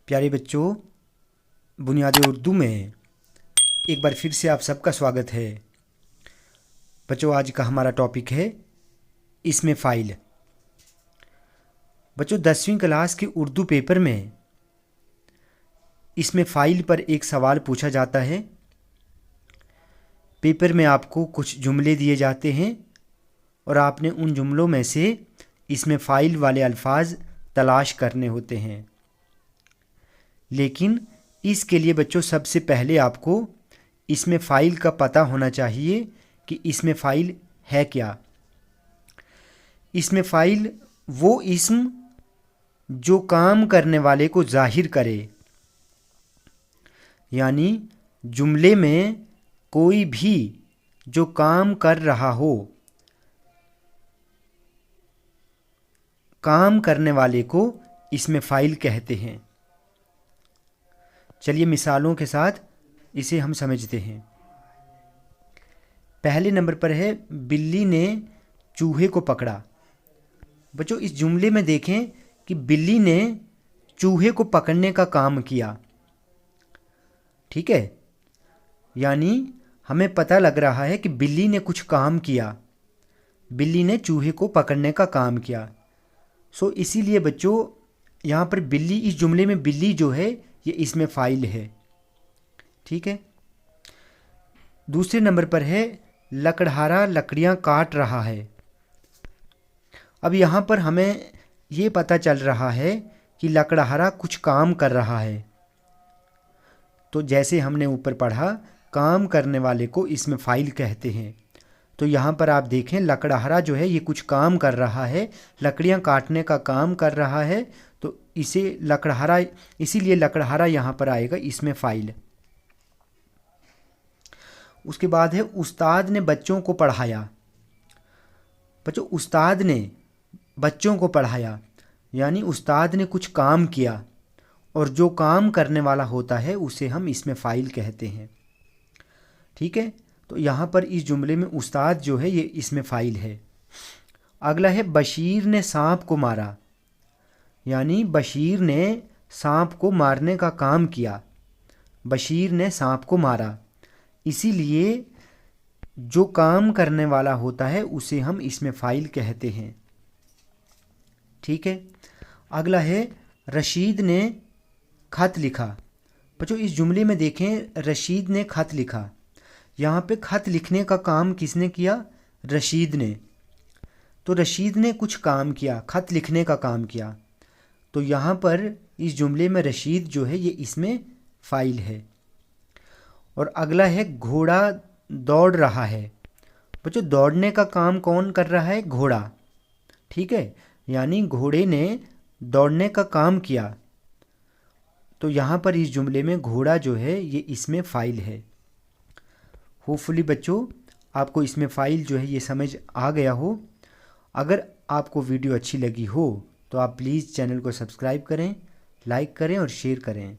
प्यारे बच्चों, बुनियादी उर्दू में एक बार फिर से आप सबका स्वागत है। बच्चों, आज का हमारा टॉपिक है इसमें फ़ाइल। बच्चों, 10वीं क्लास के उर्दू पेपर में इसमें फ़ाइल पर एक सवाल पूछा जाता है। पेपर में आपको कुछ जुमले दिए जाते हैं और आपने उन जुमलों में से इसमें फ़ाइल वाले अल्फाज तलाश करने होते हैं। लेकिन इसके लिए बच्चों सबसे पहले आपको इसमें फ़ाइल का पता होना चाहिए कि इसमें फ़ाइल है क्या। इसमें फ़ाइल वो इस्म जो काम करने वाले को ज़ाहिर करे, यानी जुमले में कोई भी जो काम कर रहा हो, काम करने वाले को इसमें फ़ाइल कहते हैं। चलिए मिसालों के साथ इसे हम समझते हैं। पहले नंबर पर है बिल्ली ने चूहे को पकड़ा। बच्चों, इस जुमले में देखें कि बिल्ली ने चूहे को पकड़ने का काम किया। ठीक है, यानी हमें पता लग रहा है कि बिल्ली ने कुछ काम किया, बिल्ली ने चूहे को पकड़ने का काम किया। इसीलिए बच्चों यहाँ पर बिल्ली, इस जुमले में बिल्ली जो है ये इसमें फ़ाइल है। ठीक है। दूसरे नंबर पर है लकड़हारा लकड़ियाँ काट रहा है। अब यहाँ पर हमें ये पता चल रहा है कि लकड़हारा कुछ काम कर रहा है। तो जैसे हमने ऊपर पढ़ा, काम करने वाले को इसमें फ़ाइल कहते हैं। तो यहाँ पर आप देखें, लकड़हारा जो है ये कुछ काम कर रहा है, लकड़ियाँ काटने का काम कर रहा है, तो इसे लकड़हारा, इसीलिए लकड़हारा यहाँ पर आएगा इसमें फ़ाइल। उसके बाद है उस्ताद ने बच्चों को पढ़ाया। बच्चों, उस्ताद ने बच्चों को पढ़ाया, यानी उस्ताद ने कुछ काम किया, और जो काम करने वाला होता है उसे हम इसमें फ़ाइल कहते हैं। ठीक है, तो यहाँ पर इस जुमले में उस्ताद जो है ये इसमें फ़ाइल है। अगला है बशीर ने सांप को मारा, यानी बशीर ने सांप को मारने का काम किया, बशीर ने सांप को मारा, इसीलिए जो काम करने वाला होता है उसे हम इसमें फ़ाइल कहते हैं। ठीक है। अगला है रशीद ने खत लिखा। बच्चों, इस जुमले में देखें, रशीद ने खत लिखा। यहाँ पे खत लिखने का काम किसने किया? रशीद ने। तो रशीद ने कुछ काम किया, खत लिखने का काम किया, तो यहाँ पर इस जुमले में रशीद जो है ये इसमें फ़ाइल है। और अगला है घोड़ा दौड़ रहा है। बच्चों, दौड़ने का काम कौन कर रहा है? घोड़ा। ठीक है, यानी घोड़े ने दौड़ने का काम किया, तो यहाँ पर इस जुमले में घोड़ा जो है ये इसमें फ़ाइल है। होपफुली बच्चों आपको इसमें फ़ाइल जो है ये समझ आ गया हो। अगर आपको वीडियो अच्छी लगी हो तो आप प्लीज़ चैनल को सब्सक्राइब करें, लाइक करें और शेयर करें।